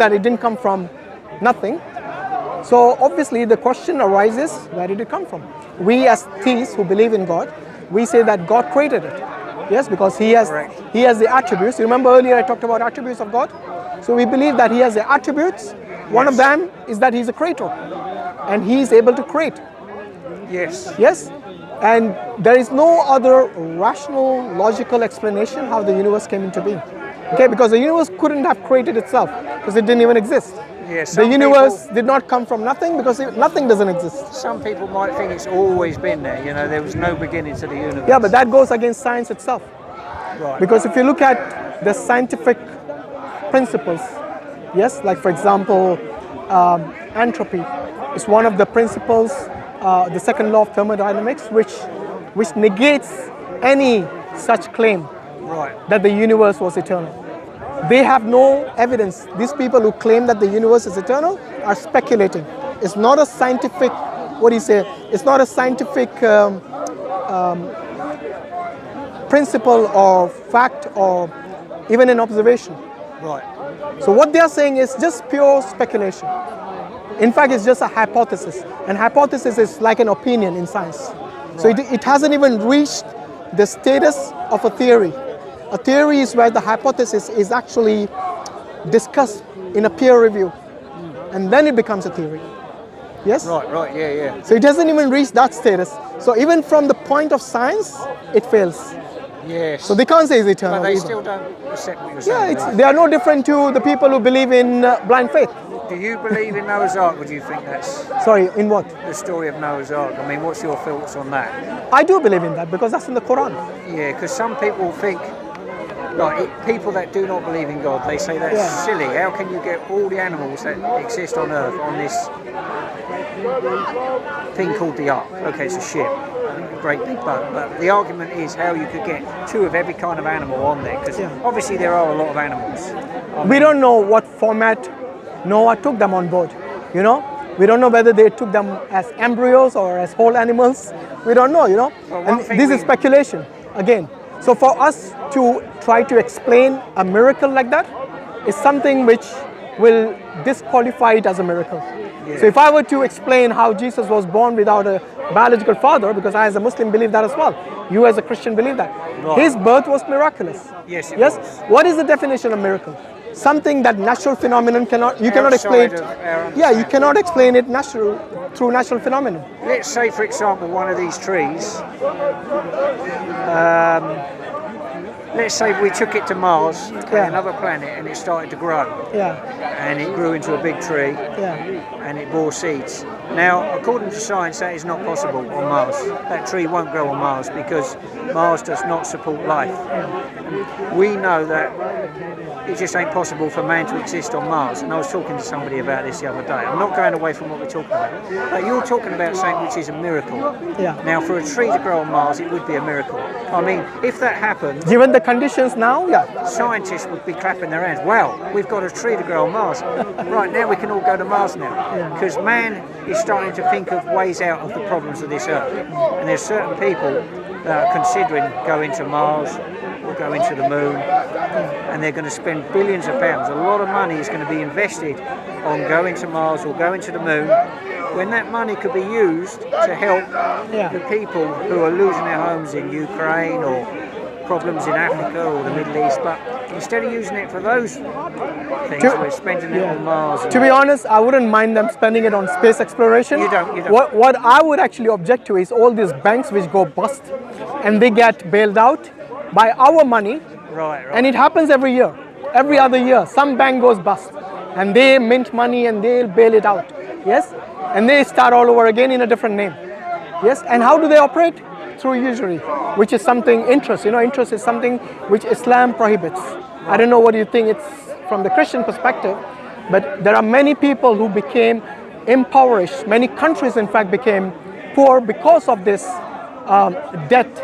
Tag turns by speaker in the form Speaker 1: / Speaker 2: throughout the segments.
Speaker 1: that it didn't come from nothing. So obviously the question arises, where did it come from? We as theists who believe in God, we say that God created it. Yes, because he has the attributes. You remember earlier I talked about attributes of God? So we believe that he has the attributes. One of them is that he's a creator and he's able to create.
Speaker 2: Yes.
Speaker 1: Yes? And there is no other rational, logical explanation how the universe came into being. Okay, because the universe couldn't have created itself because it didn't even exist.
Speaker 2: Yes.
Speaker 1: The universe did not come from nothing because nothing doesn't exist.
Speaker 2: Some people might think it's always been there. You know, there was no beginning to the universe.
Speaker 1: Yeah, but that goes against science itself.
Speaker 2: Right.
Speaker 1: Because if you look at the scientific principles, yes, like for example, entropy is one of the principles, the second law of thermodynamics, which negates any such claim that the universe was eternal. They have no evidence. These people who claim that the universe is eternal are speculating. It's not a scientific, it's not a scientific principle or fact or even an observation.
Speaker 2: Right.
Speaker 1: So what they are saying is just pure speculation. In fact, it's just a hypothesis. And hypothesis is like an opinion in science. So it hasn't even reached the status of a theory. A theory is where the hypothesis is actually discussed in a peer review. And then it becomes a theory. Yes?
Speaker 2: Right, yeah.
Speaker 1: So it hasn't even reached that status. So even from the point of science, it fails.
Speaker 2: Yes.
Speaker 1: So they can't say it's eternal.
Speaker 2: But they
Speaker 1: either.
Speaker 2: still don't accept what you're saying.
Speaker 1: Yeah, they are no different to the people who believe in blind faith.
Speaker 2: Do you believe in Noah's Ark, or do you think that's...
Speaker 1: Sorry, in what?
Speaker 2: The story of Noah's Ark. I mean, what's your thoughts on that?
Speaker 1: I do believe in that because that's in the Quran.
Speaker 2: Yeah, because some people think, like people that do not believe in God, they say that's silly. How can you get all the animals that exist on Earth on this thing called the Ark? Okay, it's a ship, a great big boat. But the argument is how you could get two of every kind of animal on there, because obviously there are a lot of animals.
Speaker 1: We don't know what format Noah took them on board, you know? We don't know whether they took them as embryos or as whole animals. We don't know, you know? And this is speculation, again. So for us to try to explain a miracle like that is something which will disqualify it as a miracle. Yeah. So if I were to explain how Jesus was born without a biological father, because I as a Muslim believe that as well, you as a Christian believe that, his birth was miraculous.
Speaker 2: Yes, it was.
Speaker 1: What is the definition of miracle? Something that natural phenomenon cannot explain. You cannot explain it through natural phenomenon.
Speaker 2: Let's say, for example, one of these trees. Let's say we took it to Mars, another planet, and it started to grow. And it grew into a big tree. And it bore seeds. Now, according to science, that is not possible on Mars. That tree won't grow on Mars because Mars does not support life. We know that it just ain't possible for man to exist on Mars. And I was talking to somebody about this the other day. I'm not going away from what we're talking about. But you're talking about something which is a miracle. Now, for a tree to grow on Mars, it would be a miracle. I mean, if that happened...
Speaker 1: Given the conditions now,
Speaker 2: scientists would be clapping their hands. Well, we've got a tree to grow on Mars. Right, now we can all go to Mars now. Because man is starting to think of ways out of the problems of this Earth. And there's certain people that are considering going to Mars or going to the moon, and they're going to spend billions of pounds. A lot of money is going to be invested on going to Mars or going to the moon, when that money could be used to help the people who are losing their homes in Ukraine or problems in Africa or the Middle East. But instead of using it for those things, we're spending it on Mars.
Speaker 1: To be honest, I wouldn't mind them spending it on space exploration.
Speaker 2: You don't.
Speaker 1: What I would actually object to is all these banks which go bust and they get bailed out by our money.
Speaker 2: Right.
Speaker 1: And it happens every year, every other year. Some bank goes bust and they mint money and they'll bail it out. Yes? And they start all over again in a different name. Yes? And how do they operate? Through usury, which is something interest. You know, interest is something which Islam prohibits. I don't know what you think it's from the Christian perspective, but there are many people who became impoverished. Many countries, in fact, became poor because of this debt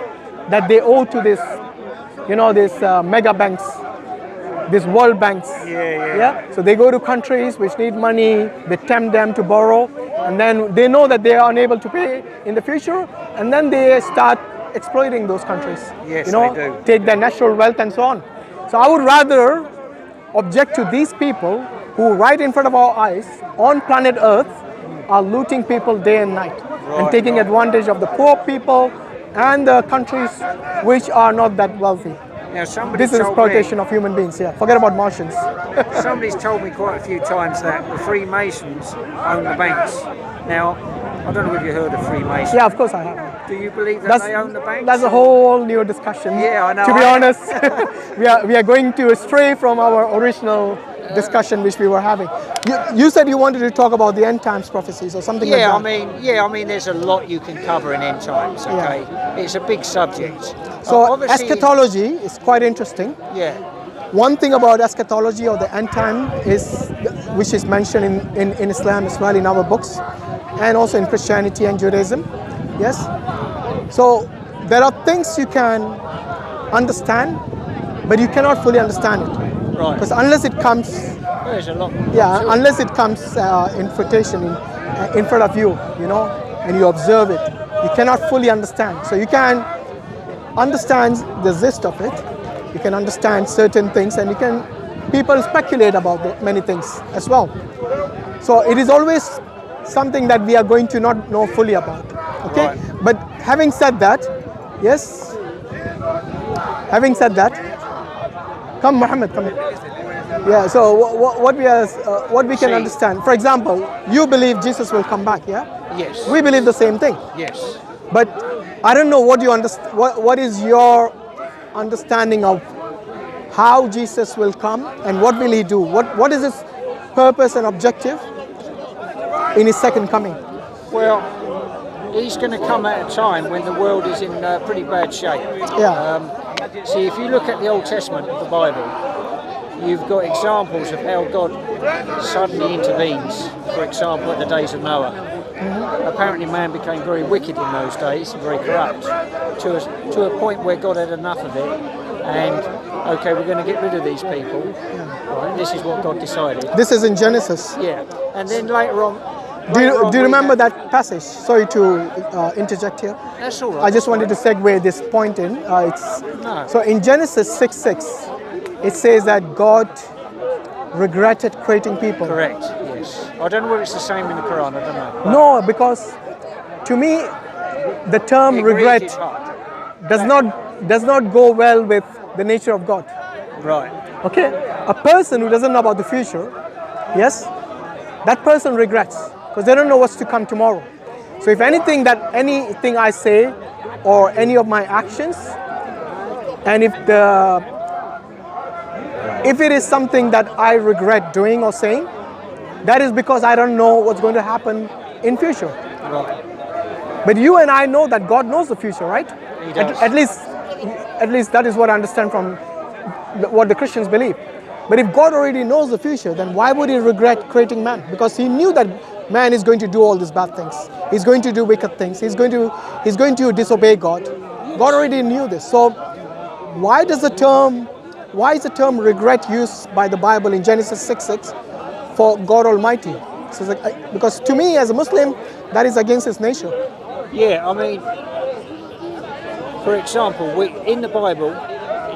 Speaker 1: that they owe to this, these mega banks, these world banks. So they go to countries which need money, they tempt them to borrow, and then they know that they are unable to pay in the future, and then they start exploiting those countries.
Speaker 2: Yes, they do.
Speaker 1: Take their natural wealth and so on. So I would rather object to these people who right in front of our eyes on planet Earth are looting people day and night and taking advantage of the poor people and the countries which are not that wealthy.
Speaker 2: Now, somebody
Speaker 1: This is
Speaker 2: told
Speaker 1: exploitation
Speaker 2: me,
Speaker 1: of human beings. Yeah, forget about Martians.
Speaker 2: somebody's told me quite a few times that the Freemasons own the banks. Now, I don't know if you heard of Freemasons.
Speaker 1: Yeah, of course I have.
Speaker 2: Do you believe that they own the banks?
Speaker 1: That's a whole new discussion.
Speaker 2: Yeah, I know.
Speaker 1: To be honest, we are going to stray from our original discussion which we were having. You said you wanted to talk about the end times prophecies or something like that.
Speaker 2: I mean, there's a lot you can cover in end times. Okay, it's a big subject.
Speaker 1: So
Speaker 2: Obviously-
Speaker 1: eschatology is quite interesting.
Speaker 2: Yeah.
Speaker 1: One thing about eschatology or the end time is, which is mentioned in Islam as well, in our books, and also in Christianity and Judaism. Yes. So there are things you can understand, but you cannot fully understand it.
Speaker 2: Right.
Speaker 1: Because unless it comes,
Speaker 2: There's a lot.
Speaker 1: yeah,
Speaker 2: Sure.
Speaker 1: unless it comes in quotation in front of you, and you observe it, you cannot fully understand. So you can understand the gist of it, you can understand certain things, and people speculate about many things as well. So it is always something that we are going to not know fully about. Okay,
Speaker 2: Right.
Speaker 1: but having said that, yes. Having said that, come Muhammad, come here. Yeah. So what we can
Speaker 2: See.
Speaker 1: understand. For example, you believe Jesus will come back. Yeah.
Speaker 2: Yes.
Speaker 1: We believe the same thing.
Speaker 2: Yes.
Speaker 1: But I don't know what you understand. What is your understanding of how Jesus will come and what will he do? What is his purpose and objective in his second coming?
Speaker 2: Well, he's going to come at a time when the world is in pretty bad shape.
Speaker 1: Yeah.
Speaker 2: See, if you look at the Old Testament of the Bible, you've got examples of how God suddenly intervenes. For example, at the days of Noah. Apparently man became very wicked in those days, very corrupt, to a point where God had enough of it, and okay, we're going to get rid of these people. Right, this is what God decided.
Speaker 1: This is in Genesis.
Speaker 2: Yeah, and then later on.
Speaker 1: Do you remember that passage? Sorry to interject here.
Speaker 2: That's all right.
Speaker 1: I just wanted to segue this point in.
Speaker 2: No.
Speaker 1: So in Genesis 6:6, it says that God regretted creating people.
Speaker 2: Correct. Yes. I don't know whether it's the same in the Quran. I don't know. But
Speaker 1: No, because to me, the term
Speaker 2: it grieves
Speaker 1: regret
Speaker 2: his heart.
Speaker 1: does not go well with the nature of God.
Speaker 2: Right.
Speaker 1: Okay, a person who doesn't know about the future, yes, that person regrets because they don't know what's to come tomorrow. So if anything I say or any of my actions, and if it is something that I regret doing or saying, that is because I don't know what's going to happen in future.
Speaker 2: Right.
Speaker 1: But you and I know that God knows the future, right?
Speaker 2: He does.
Speaker 1: At least that is what I understand from what the Christians believe. But if God already knows the future, then why would he regret creating man? Because he knew that man is going to do all these bad things. He's going to do wicked things. He's going to disobey God. God already knew this. So why is the term regret used by the Bible in Genesis 6:6 for God Almighty? So it's like, because to me as a Muslim, that is against his nature.
Speaker 2: Yeah. I mean, for example, in the Bible,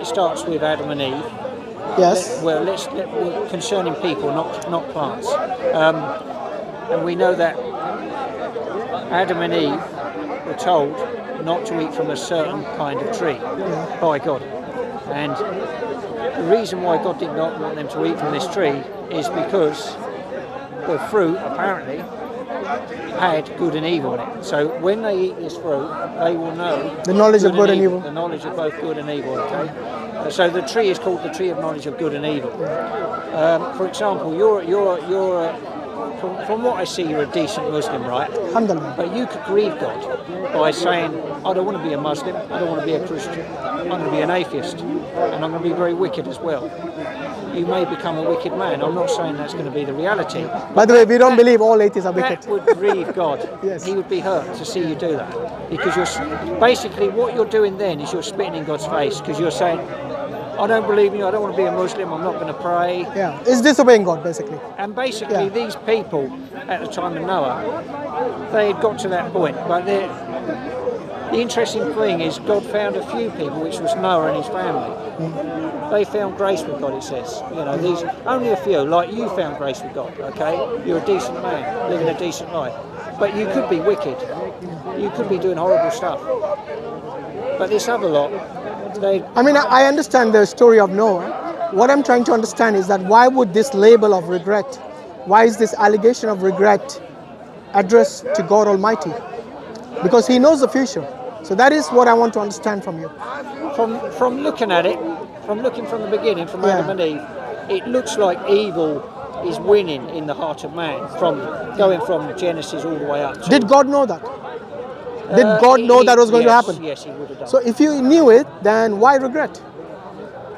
Speaker 2: it starts with Adam and Eve.
Speaker 1: Yes.
Speaker 2: Well, concerning people, not plants. And we know that Adam and Eve were told not to eat from a certain kind of tree by God. And the reason why God did not want them to eat from this tree is because the fruit apparently had good and evil in it. So when they eat this fruit, they will know
Speaker 1: The knowledge of good and evil.
Speaker 2: The knowledge of both good and evil. Okay. So the tree is called the tree of knowledge of good and evil. For example, from what I see, you're a decent Muslim, right?
Speaker 1: Alhamdulillah.
Speaker 2: But you could grieve God by saying, I don't want to be a Muslim, I don't want to be a Christian, I'm going to be an atheist, and I'm going to be very wicked as well. You may become a wicked man. I'm not saying that's going to be the reality.
Speaker 1: By the way, we don't believe all atheists are wicked.
Speaker 2: That would grieve God.
Speaker 1: Yes.
Speaker 2: He would be hurt to see you do that. Because basically what you're doing then is you're spitting in God's face, because you're saying, I don't believe in you, I don't want to be a Muslim, I'm not going to pray.
Speaker 1: Yeah, it's disobeying God basically.
Speaker 2: And basically these people at the time of Noah, they had got to that point, but The interesting thing is God found a few people, which was Noah and his family. They found grace with God, it says. You know, these only a few, like you found grace with God, okay? You're a decent man, living a decent life. But you could be wicked. You could be doing horrible stuff. But this other lot, they...
Speaker 1: I mean, I understand the story of Noah. What I'm trying to understand is that why would this label of regret, why is this allegation of regret addressed to God Almighty? Because He knows the future. So that is what I want to understand from you.
Speaker 2: From looking at it, from looking from the beginning, from Adam and Eve, it looks like evil is winning in the heart of man, from going from Genesis all the way up to...
Speaker 1: Did God know that? Did God know that was going to happen?
Speaker 2: Yes, He would have done.
Speaker 1: So if you knew it, then why regret?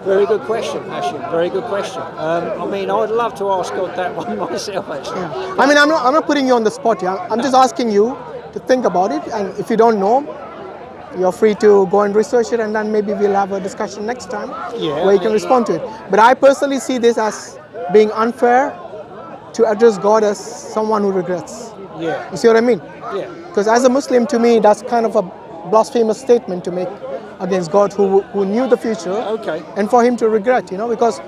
Speaker 2: Very good question, Hashim. Very good question. I mean, I'd love to ask God that one myself, actually.
Speaker 1: Yeah. I mean, I'm not putting you on the spot here. I'm just asking you to think about it. And if you don't know, you're free to go and research it, and then maybe we'll have a discussion next time where you can respond to it. But I personally see this as being unfair to address God as someone who regrets.
Speaker 2: Yeah.
Speaker 1: You see what I mean?
Speaker 2: Yeah.
Speaker 1: Because as a Muslim, to me, that's kind of a blasphemous statement to make against God who knew the future.
Speaker 2: Okay.
Speaker 1: And for Him to regret, because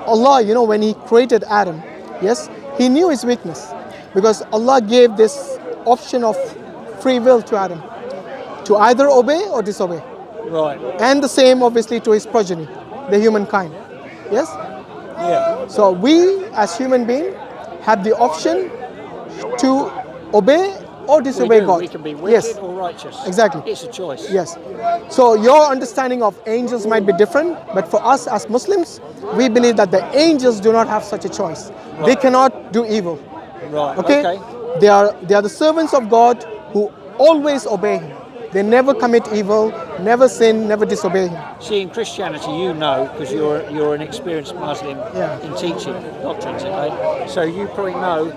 Speaker 1: Allah, when He created Adam, yes, He knew his weakness. Because Allah gave this option of free will to Adam, to either obey or disobey.
Speaker 2: Right.
Speaker 1: And the same, obviously, to his progeny, the humankind. Yes?
Speaker 2: Yeah.
Speaker 1: So we, as human beings, have the option to obey or disobey God.
Speaker 2: We can be wicked
Speaker 1: Yes.
Speaker 2: or righteous.
Speaker 1: Exactly.
Speaker 2: It's a choice.
Speaker 1: Yes. So your understanding of angels might be different, but for us as Muslims, we believe that the angels do not have such a choice.
Speaker 2: Right.
Speaker 1: They cannot do evil.
Speaker 2: Right.
Speaker 1: Okay? They are the servants of God who always obey Him. They never commit evil, never sin, never disobey Him.
Speaker 2: See, in Christianity, because you're an experienced Muslim in teaching doctrines, okay? So you probably know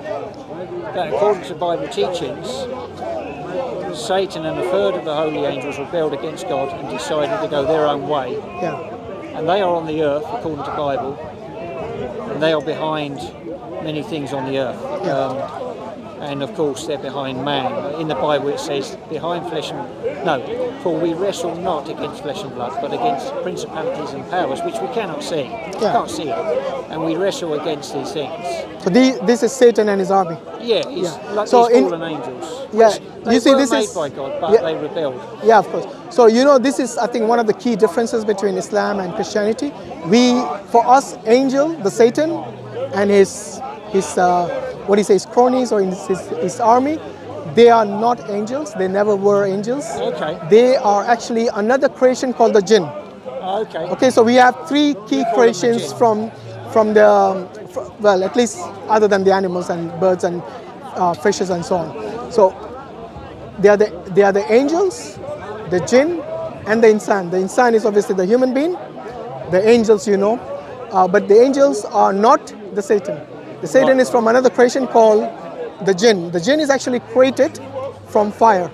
Speaker 2: that according to Bible teachings, Satan and a third of the holy angels rebelled against God and decided to go their own way.
Speaker 1: Yeah.
Speaker 2: And they are on the earth, according to the Bible, and they are behind many things on the earth.
Speaker 1: Yeah.
Speaker 2: And of course they're behind man. In the Bible it says, for we wrestle not against flesh and blood, but against principalities and powers, which we cannot see. We can't see it. And we wrestle against these things.
Speaker 1: So this is Satan and his army.
Speaker 2: Yeah, like
Speaker 1: so
Speaker 2: these fallen angels.
Speaker 1: Yeah,
Speaker 2: They
Speaker 1: you see,
Speaker 2: were
Speaker 1: this
Speaker 2: made
Speaker 1: is
Speaker 2: by God, but they rebelled.
Speaker 1: Yeah, of course. So this is, I think, one of the key differences between Islam and Christianity. For us, angel, the Satan, and his cronies or his army, they are not angels. They never were angels.
Speaker 2: Okay.
Speaker 1: They are actually another creation called the jinn.
Speaker 2: Okay.
Speaker 1: Okay, so we have three key creations from at least other than the animals and birds and fishes and so on. So they are the angels, the jinn, and the insan. The insan is obviously the human being. The angels, but the angels are not the Satan. The Satan is from another creation called the jinn. The jinn is actually created from fire.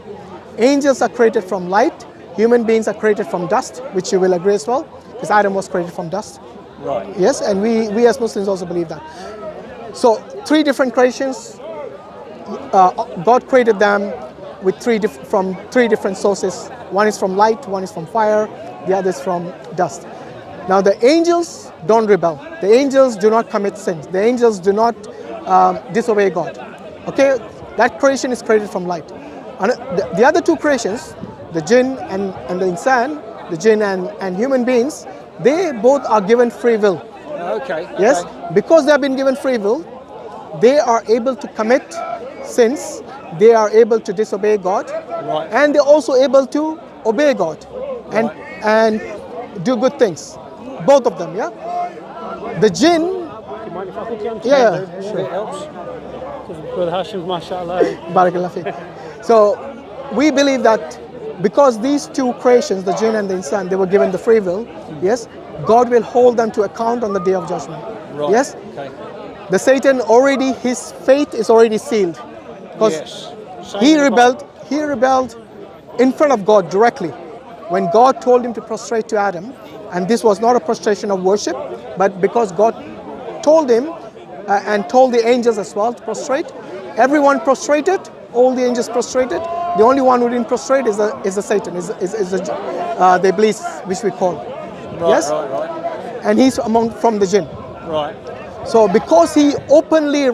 Speaker 1: Angels are created from light. Human beings are created from dust, which you will agree as well, because Adam was created from dust.
Speaker 2: Right.
Speaker 1: Yes, and we as Muslims also believe that. So three different creations. God created them with from three different sources. One is from light, one is from fire, the other is from dust. Now the angels don't rebel. The angels do not commit sins. The angels do not disobey God. Okay, that creation is created from light. And the other two creations, the jinn and the insan, the jinn and human beings, they both are given free will.
Speaker 2: Okay.
Speaker 1: Yes, because they have been given free will, they are able to commit sins. They are able to disobey God, and they're also able to obey God and do good things. Both of them, yeah. The jinn.
Speaker 3: Do you mind if I hook you on?
Speaker 1: Yeah,
Speaker 2: Sure. It helps.
Speaker 3: Brother Hashim, mashallah.
Speaker 1: Barakallah fiqh. So we believe that because these two creations, the jinn and the insan, they were given the free will, yes, God will hold them to account on the day of judgment.
Speaker 2: Right.
Speaker 1: Yes?
Speaker 2: Okay.
Speaker 1: The Satan already, his fate is already sealed. Because he rebelled in front of God directly. When God told him to prostrate to Adam, and this was not a prostration of worship, but because God told him and told the angels as well to prostrate, everyone prostrated, all the angels prostrated, the only one who didn't prostrate is the Satan, is the Iblis, which we call.
Speaker 2: Right,
Speaker 1: Yes?
Speaker 2: right.
Speaker 1: And he's from the jinn.
Speaker 2: Right.
Speaker 1: So because he openly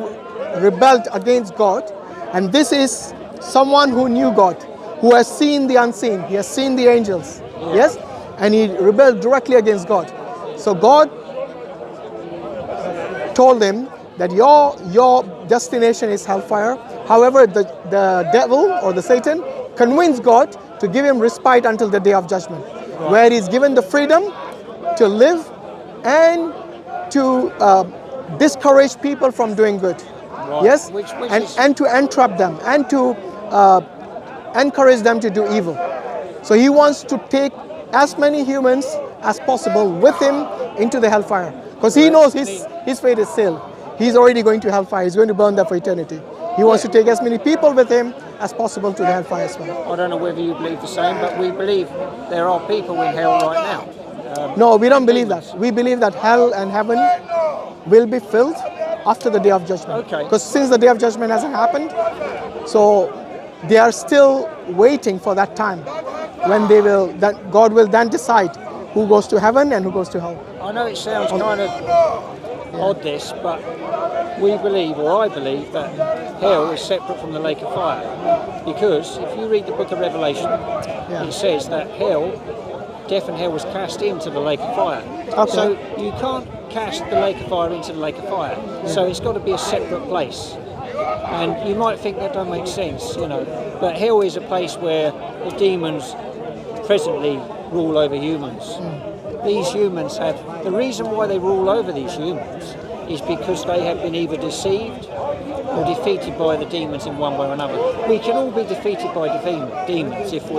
Speaker 1: rebelled against God, and this is someone who knew God, who has seen the unseen, he has seen the angels, yes? And he rebelled directly against God. So God told him that your destination is hellfire. However, the devil or the Satan convinced God to give him respite until the day of judgment, where he's given the freedom to live and to discourage people from doing good. Yes,
Speaker 2: Which
Speaker 1: and to entrap them and to encourage them to do evil. So he wants to take as many humans as possible with him into the hellfire, because he knows his fate is sealed. He's already going to hellfire. He's going to burn there for eternity. He wants to take as many people with him as possible to the hellfire as well.
Speaker 2: I don't know whether you believe the same, but we believe there are people in hell right now.
Speaker 1: No, we don't believe that. We believe that hell and heaven will be filled after the day of judgment.
Speaker 2: Okay.
Speaker 1: Because since the day of judgment hasn't happened, so they are still waiting for that time when that God will then decide who goes to heaven and who goes to hell.
Speaker 2: I know it sounds kind of odd this, but we believe, or I believe, that hell is separate from the lake of fire. Because if you read the book of Revelation, it says that death and hell was cast into the lake of fire.
Speaker 1: Okay.
Speaker 2: So you can't cast the lake of fire into the lake of fire. So it's got to be a separate place. And you might think that don't make sense, but hell is a place where the demons presently rule over humans. These humans the reason why they rule over these humans is because they have been either deceived or defeated by the demons in one way or another. We can all be defeated by demons if we